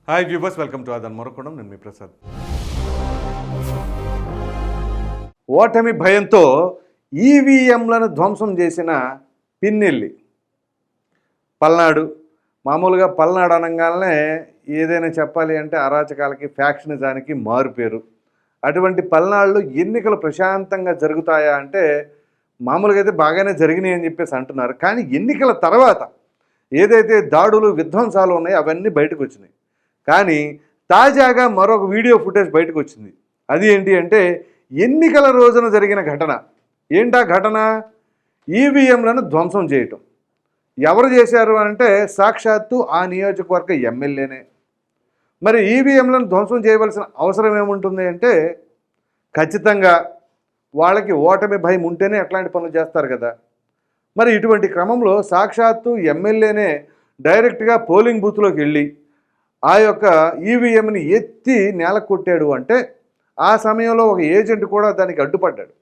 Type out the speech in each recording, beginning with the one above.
Hi viewers, welcome to ఆదాన్ మరొకడం. నేను మీ ప్రసాద్. ఓటమి భయంతో ఈవీఎంలను ధ్వంసం చేసిన పిన్నెల్లి పల్నాడు. మామూలుగా పల్నాడు అనగానే ఏదైనా చెప్పాలి అంటే అరాచకాలకి, ఫ్యాక్షనిజానికి మారుపేరు. అటువంటి పల్నాడులో ఎన్నికలు ప్రశాంతంగా జరుగుతాయా అంటే మామూలుగా అయితే బాగానే జరిగినాయి అని చెప్పేసి అంటున్నారు. కానీ ఎన్నికల తర్వాత ఏదైతే దాడులు, విధ్వంసాలు ఉన్నాయో అవన్నీ బయటకు వచ్చినాయి. కానీ తాజాగా మరొక వీడియో ఫుటేజ్ బయటకు వచ్చింది. అది ఏంటి అంటే ఎన్నికల రోజున జరిగిన ఘటన. ఏంటా ఘటన? ఈవీఎంలను ధ్వంసం చేయటం. ఎవరు చేశారు అంటే సాక్షాత్తు ఆ నియోజకవర్గ ఎమ్మెల్యేనే. మరి ఈవీఎంలను ధ్వంసం చేయవలసిన అవసరం ఏముంటుంది అంటే ఖచ్చితంగా వాళ్ళకి ఓటమి భయం ఉంటేనే అట్లాంటి పనులు చేస్తారు కదా. మరి ఇటువంటి క్రమంలో సాక్షాత్తు ఎమ్మెల్యేనే డైరెక్ట్గా పోలింగ్ బూత్లోకి వెళ్ళి ఆ యొక్క ఈవీఎంని ఎత్తి నేల కొట్టాడు అంటే ఆ సమయంలో ఒక ఏజెంట్ కూడా దానికి అడ్డుపడ్డాడు.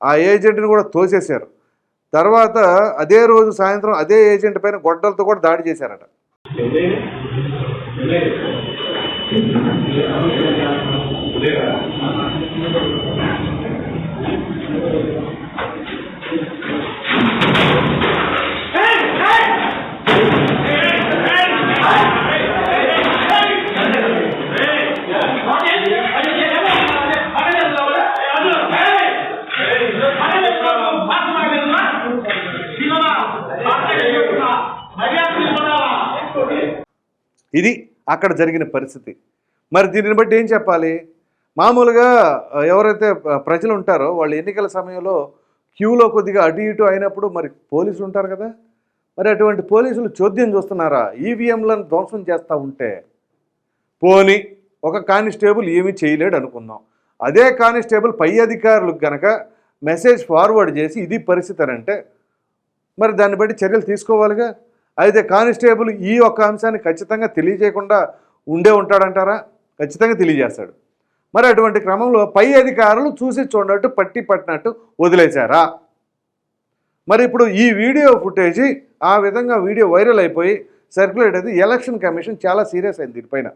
ఆ ఏజెంట్ని కూడా తోసేశారు. తర్వాత అదే రోజు సాయంత్రం అదే ఏజెంట్ పైన గొడ్డలతో కూడా దాడి చేశారట. ఇది అక్కడ జరిగిన పరిస్థితి. మరి దీనిని బట్టి ఏం చెప్పాలి? మామూలుగా ఎవరైతే ప్రజలు ఉంటారో వాళ్ళు ఎన్నికల సమయంలో క్యూలో కొద్దిగా అటు ఇటు అయినప్పుడు మరి పోలీసులు ఉంటారు కదా. మరి అటువంటి పోలీసులు చోద్యం చూస్తున్నారా? ఈవీఎంలను ధ్వంసం చేస్తూ ఉంటే పోని ఒక కానిస్టేబుల్ ఏమీ చేయలేడు అనుకుందాం. అదే కానిస్టేబుల్ పై అధికారులకు గనక మెసేజ్ ఫార్వర్డ్ చేసి ఇది పరిస్థితి అని అంటే మరి దాన్ని బట్టి చర్యలు తీసుకోవాలిగా. అయితే కానిస్టేబుల్ ఈ ఒక్క అంశాన్ని ఖచ్చితంగా తెలియజేయకుండా ఉండే ఉంటాడంటారా? ఖచ్చితంగా తెలియజేస్తాడు. మరి అటువంటి క్రమంలో పై అధికారులు చూసి చూడనట్టు పట్టినట్టు వదిలేశారా? మరి ఇప్పుడు ఈ వీడియో ఫుటేజీ ఆ విధంగా వీడియో వైరల్ అయిపోయి సర్క్యులేట్ అయితే ఎలక్షన్ కమిషన్ చాలా సీరియస్ అయింది దీనిపైన.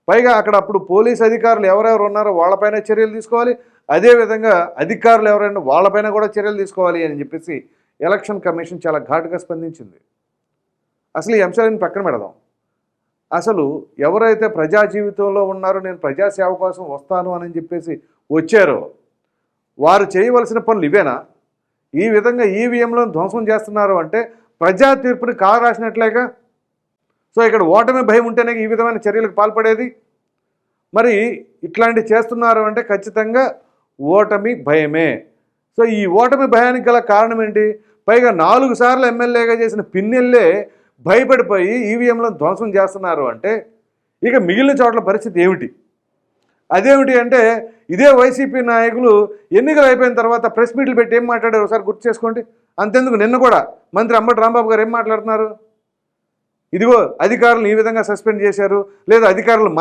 పైగా అక్కడ అప్పుడు పోలీస్ అధికారులు ఎవరెవరు ఉన్నారో వాళ్ళపైన చర్యలు తీసుకోవాలి, అదేవిధంగా అధికారులు ఎవరైనా వాళ్ళపైన కూడా చర్యలు తీసుకోవాలి అని చెప్పేసి ఎలక్షన్ కమిషన్ చాలా ఘాటుగా స్పందించింది. అసలు ఈ అంశాలను పక్కన పెడదాం. అసలు ఎవరైతే ప్రజా జీవితంలో ఉన్నారో, నేను ప్రజాసేవ కోసం వస్తాను అని చెప్పేసి వచ్చారో వారు చేయవలసిన పనులు ఇవేనా? ఈ విధంగా ఈవీఎంలను ధ్వంసం చేస్తున్నారు అంటే ప్రజా తీర్పుని కారాసినట్లేగా. సో ఇక్కడ ఓటమి భయం ఉంటేనే ఈ విధమైన చర్యలకు పాల్పడేది. మరి ఇట్లాంటివి చేస్తున్నారు అంటే ఖచ్చితంగా ఓటమి భయమే. సో ఈ ఓటమి భయానికి గల కారణం ఏంటి? పైగా 4 సార్లు ఎమ్మెల్యేగా చేసిన పిన్నెల్లే భయపడిపోయి ఈవీఎంలను ధ్వంసం చేస్తున్నారు అంటే ఇక మిగిలిన చోట్ల పరిస్థితి ఏమిటి? అదేమిటి అంటే ఇదే వైసీపీ నాయకులు ఎన్నికలు అయిపోయిన తర్వాత ప్రెస్ మీట్లు పెట్టి ఏం మాట్లాడారు ఒకసారి గుర్తు చేసుకోండి. అంతెందుకు నిన్న కూడా మంత్రి అంబటి రాంబాబు గారు ఏం మాట్లాడుతున్నారు? ఇదిగో అధికారులను ఈ విధంగా సస్పెండ్ చేశారు, లేదా అధికారులు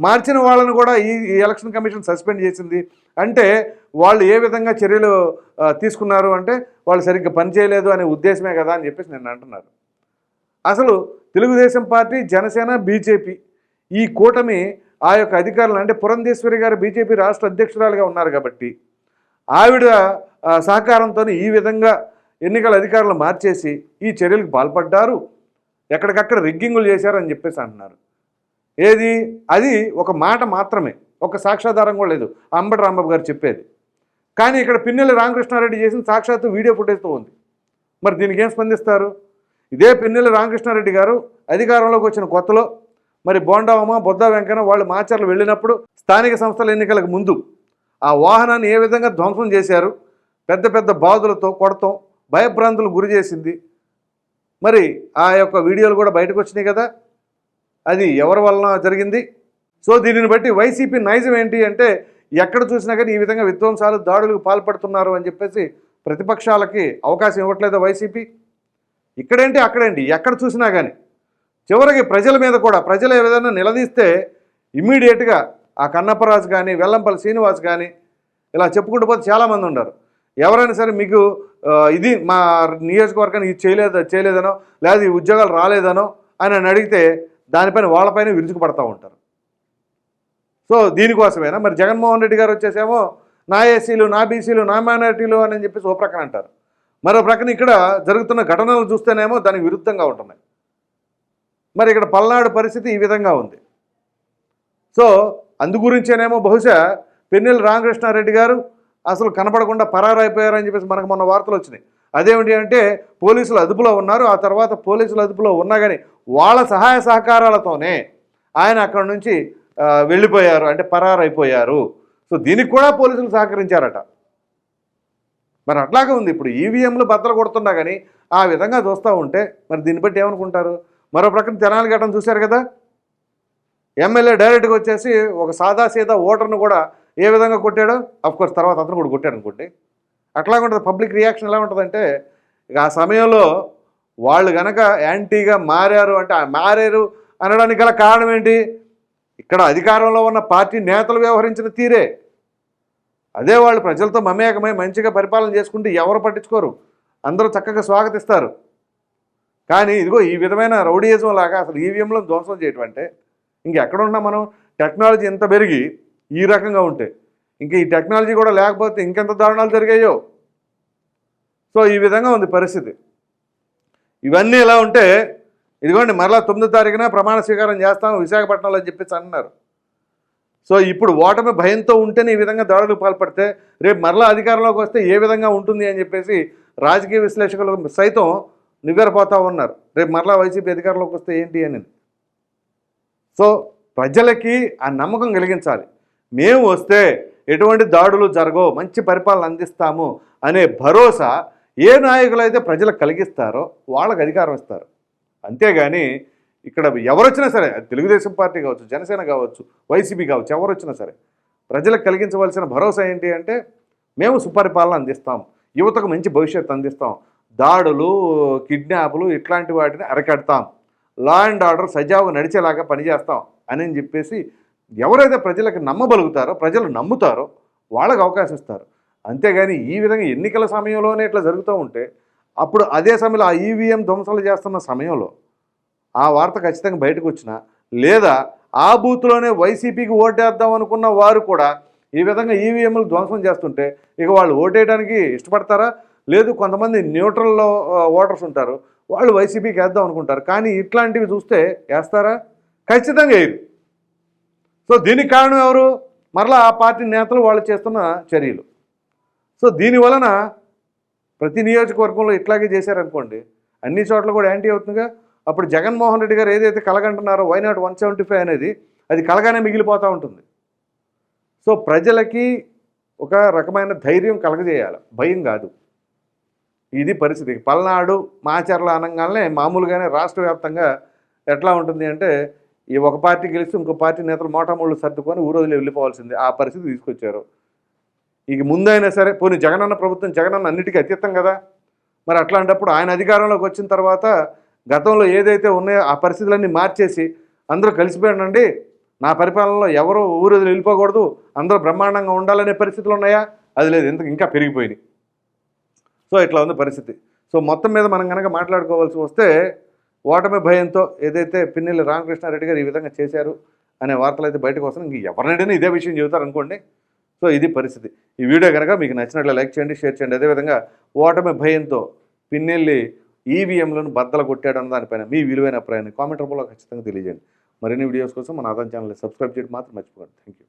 మార్చిన వాళ్ళని కూడా ఈ ఎలక్షన్ కమిషన్ సస్పెండ్ చేసింది అంటే వాళ్ళు ఏ విధంగా చర్యలు తీసుకున్నారు అంటే వాళ్ళు సరిగ్గా పనిచేయలేదు అనే ఉద్దేశమే కదా అని చెప్పేసి నిన్న అంటున్నారు. అసలు తెలుగుదేశం పార్టీ, జనసేన, బీజేపీ ఈ కూటమి ఆ యొక్క అధికారులు అంటే పురంధేశ్వరి గారు బీజేపీ రాష్ట్ర అధ్యక్షురాలుగా ఉన్నారు కాబట్టి ఆవిడ సహకారంతో ఈ విధంగా ఎన్నికల అధికారులు మార్చేసి ఈ చర్యలకు పాల్పడ్డారు, ఎక్కడికక్కడ రిగ్గింగులు చేశారని చెప్పేసి అంటున్నారు. ఏది? అది ఒక మాట మాత్రమే, ఒక సాక్ష్యాధారం కూడా లేదు అంబటి రాంబాబు గారు చెప్పేది. కానీ ఇక్కడ పిన్నెల్లి రామకృష్ణారెడ్డి చేసిన సాక్షాత్తు వీడియో ఫుటేజ్తో ఉంది. మరి దీనికి ఏం స్పందిస్తారు? ఇదే పిన్నెల్లి రామకృష్ణారెడ్డి గారు అధికారంలోకి వచ్చిన కొత్తలో మరి బోండావమ్మ, బొద్దా వెంకన్న వాళ్ళు మాచర్లు వెళ్ళినప్పుడు స్థానిక సంస్థల ఎన్నికలకు ముందు ఆ వాహనాన్ని ఏ విధంగా ధ్వంసం చేశారు, పెద్ద పెద్ద బాధలతో కొడతాం, భయభ్రాంతులు గురి చేసింది. మరి ఆ యొక్క వీడియోలు కూడా బయటకు వచ్చినాయి కదా. అది ఎవరి వలన జరిగింది? సో దీనిని బట్టి వైసీపీ నైజం ఏంటి అంటే ఎక్కడ చూసినా కానీ ఈ విధంగా విధ్వంసాలు, దాడులకు పాల్పడుతున్నారు అని చెప్పేసి ప్రతిపక్షాలకి అవకాశం ఇవ్వట్లేదు వైసీపీ. ఇక్కడేంటి అక్కడేంటి, ఎక్కడ చూసినా కానీ చివరికి ప్రజల మీద కూడా ప్రజలు ఏ విధంగా నిలదీస్తే ఇమ్మీడియట్గా ఆ కన్నప్పరాజు కానీ, వెల్లంపల్లి శ్రీనివాస్ కానీ ఇలా చెప్పుకుంటూ పోతే చాలామంది ఉన్నారు. ఎవరైనా సరే మీకు ఇది మా నియోజకవర్గానికి ఇది చేయలేదనో లేదా ఈ ఉద్యోగాలు రాలేదనో అని అడిగితే దానిపైన వాళ్ళపైన విరుచుకుపడతా ఉంటారు. సో దీనికోసమేనా మరి జగన్మోహన్ రెడ్డి గారు వచ్చేసేమో నా ఎస్సీలు, నా బీసీలు, నా మైనారిటీలు అని చెప్పేసి ఓ ప్రక్కన అంటారు. మరో ప్రక్కన ఇక్కడ జరుగుతున్న ఘటనలు చూస్తేనేమో దానికి విరుద్ధంగా ఉంటున్నాయి. మరి ఇక్కడ పల్నాడు పరిస్థితి ఈ విధంగా ఉంది. సో అందుగురించేనేమో బహుశా పిన్నెల్లి రామకృష్ణారెడ్డి గారు అసలు కనపడకుండా పరారైపోయారని చెప్పేసి మనకు మొన్న వార్తలు వచ్చినాయి. అదేమిటి అంటే పోలీసులు అదుపులో ఉన్నారు, ఆ తర్వాత పోలీసులు అదుపులో ఉన్నా కానీ వాళ్ళ సహాయ సహకారాలతోనే ఆయన అక్కడ నుంచి వెళ్ళిపోయారు, అంటే పరారైపోయారు. సో దీనికి కూడా పోలీసులు సహకరించారట. మరి అట్లాగే ఉంది. ఇప్పుడు ఈవీఎంలు బద్దలు కొడుతున్నా కానీ ఆ విధంగా చూస్తూ ఉంటే మరి దీన్ని బట్టి ఏమనుకుంటారు? మరో ప్రక్కన తెనాలి ఘటన చూశారు కదా, ఎమ్మెల్యే డైరెక్ట్గా వచ్చేసి ఒక సాదా సీదా ఓటర్ను కూడా ఏ విధంగా కొట్టాడో, అఫ్కోర్స్ తర్వాత అతను కూడా కొట్టాడు అనుకోండి. అట్లాగే ఉంటుంది పబ్లిక్ రియాక్షన్. ఎలా ఉంటుందంటే ఇక ఆ సమయంలో వాళ్ళు కనుక యాంటీగా మారారు అంటే మారారు అనడానికి గల కారణం ఏంటి? ఇక్కడ అధికారంలో ఉన్న పార్టీ నేతలు వ్యవహరించిన తీరే. అదే వాళ్ళు ప్రజలతో మమేకమై మంచిగా పరిపాలన చేసుకుంటే ఎవరు పట్టించుకోరు, అందరూ చక్కగా స్వాగతిస్తారు. కానీ ఇదిగో ఈ విధమైన రౌడీయిజం లాగా అసలు ఈవీఎంలో ధ్వంసం చేయటం అంటే ఇంకెక్కడున్నా మనం టెక్నాలజీ ఎంత పెరిగి ఈ రకంగా ఉంటే ఇంక ఈ టెక్నాలజీ కూడా లేకపోతే ఇంకెంత దారుణాలు జరిగాయో. సో ఈ విధంగా ఉంది పరిస్థితి. ఇవన్నీ ఎలా ఉంటే ఇదిగోండి మరలా 9వ తారీఖున ప్రమాణ స్వీకారం చేస్తాం విశాఖపట్నంలో అని చెప్పేసి అన్నారు. సో ఇప్పుడు ఓటమి భయంతో ఉంటేనే ఈ విధంగా దాడులకు పాల్పడితే రేపు మరలా అధికారంలోకి వస్తే ఏ విధంగా ఉంటుంది అని చెప్పేసి రాజకీయ విశ్లేషకులు సైతం నివ్వెరపోతూ ఉన్నారు. రేపు మరలా వైసీపీ అధికారంలోకి వస్తే ఏంటి అని. సో ప్రజలకి ఆ నమ్మకం కలిగించాలి. మేము వస్తే ఎటువంటి దాడులు జరగవు, మంచి పరిపాలన అందిస్తాము అనే భరోసా ఏ నాయకులు అయితే ప్రజలకు కలిగిస్తారో వాళ్ళకి అధికారం ఇస్తారు. అంతేగాని ఇక్కడ ఎవరు వచ్చినా సరే, అది తెలుగుదేశం పార్టీ కావచ్చు, జనసేన కావచ్చు, వైసీపీ కావచ్చు, ఎవరు వచ్చినా సరే ప్రజలకు కలిగించవలసిన భరోసా ఏంటి అంటే మేము సుపరిపాలన అందిస్తాం, యువతకు మంచి భవిష్యత్తు అందిస్తాం, దాడులు కిడ్నాపులు ఇట్లాంటి వాటిని అరికడతాం, లా అండ్ ఆర్డర్ సజావుగా నడిచేలాగా పనిచేస్తాం అని చెప్పేసి ఎవరైతే ప్రజలకు నమ్మగలుగుతారో, ప్రజలు నమ్ముతారో వాళ్ళకు అవకాశం ఇస్తారు. అంతేగాని ఈ విధంగా ఎన్నికల సమయంలోనే ఇట్లా జరుగుతూ ఉంటే అప్పుడు అదే సమయంలో ఆ ఈవీఎం ధ్వంసాలు చేస్తున్న సమయంలో ఆ వార్త ఖచ్చితంగా బయటకు వచ్చినా, లేదా ఆ బూత్లోనే వైసీపీకి ఓటేద్దాం అనుకున్న వారు కూడా ఈ విధంగా ఈవీఎంలు ధ్వంసం చేస్తుంటే ఇక వాళ్ళు ఓటేయడానికి ఇష్టపడతారా? లేదు, కొంతమంది న్యూట్రల్లో ఓటర్స్ ఉంటారు, వాళ్ళు వైసీపీకి వేద్దాం అనుకుంటారు. కానీ ఇట్లాంటివి చూస్తే వేస్తారా? ఖచ్చితంగా వేయరు. సో దీనికి కారణం ఎవరు? మరలా ఆ పార్టీ నేతలు వాళ్ళు చేస్తున్న చర్యలు. సో దీనివలన ప్రతి నియోజకవర్గంలో ఇట్లాగే చేశారనుకోండి, అన్ని చోట్ల కూడా యాంటీ అవుతుందిగా. అప్పుడు జగన్మోహన్ రెడ్డి గారు ఏదైతే కలగంటున్నారో వైనాట్ 175 అనేది అది కలగానే మిగిలిపోతూ ఉంటుంది. సో ప్రజలకి ఒక రకమైన ధైర్యం కలగజేయాలి, భయం కాదు. ఇది పరిస్థితి. పల్నాడు మాచర్ల అనగానే మామూలుగానే రాష్ట్ర వ్యాప్తంగా ఎట్లా ఉంటుంది అంటే ఈ ఒక పార్టీ గెలిస్తే ఇంకో పార్టీ నేతలు మోటామూళ్ళు సర్దుకొని ఊరోజులు వెళ్ళిపోవాల్సిందే, ఆ పరిస్థితి తీసుకొచ్చారు. ఇక ముందైనా సరే పోనీ జగనన్న ప్రభుత్వం, జగనన్న అన్నిటికీ అతీతం కదా. మరి అట్లాంటప్పుడు ఆయన అధికారంలోకి వచ్చిన తర్వాత గతంలో ఏదైతే ఉన్నాయో ఆ పరిస్థితులన్నీ మార్చేసి అందరూ కలిసిపోయానండి, నా పరిపాలనలో ఎవరు ఊరోజులు వెళ్ళిపోకూడదు, అందరూ బ్రహ్మాండంగా ఉండాలనే పరిస్థితులు ఉన్నాయా? అది లేదు, ఇంకా పెరిగిపోయినాయి. సో ఇట్లా ఉంది పరిస్థితి. సో మొత్తం మీద మనం కనుక మాట్లాడుకోవాల్సి వస్తే ఓటమి భయంతో ఏదైతే పిన్నెల్లి రామకృష్ణారెడ్డి గారు ఈ విధంగా చేశారు అనే వార్తలు అయితే బయటకు వస్తాయి. ఇంక ఎవరినైనా ఇదే విషయం చెబుతారు అనుకోండి. సో ఇది పరిస్థితి. ఈ వీడియో కనుక మీకు నచ్చినట్లు లైక్ చేయండి, షేర్ చేయండి. అదేవిధంగా ఓటమి భయంతో పిన్నెల్లి ఈవీఎంలను బద్దలు కొట్టాడు అన్న దానిపైన మీ విలువైన అభిప్రాయాన్ని కామెంట్ రూపంలో ఖచ్చితంగా తెలియజేయండి. మరిన్ని వీడియోస్ కోసం మన ఆదాన్ ఛానల్ని సబ్స్క్రైబ్ చేయడం మాత్రం మర్చిపోకండి. Thank you.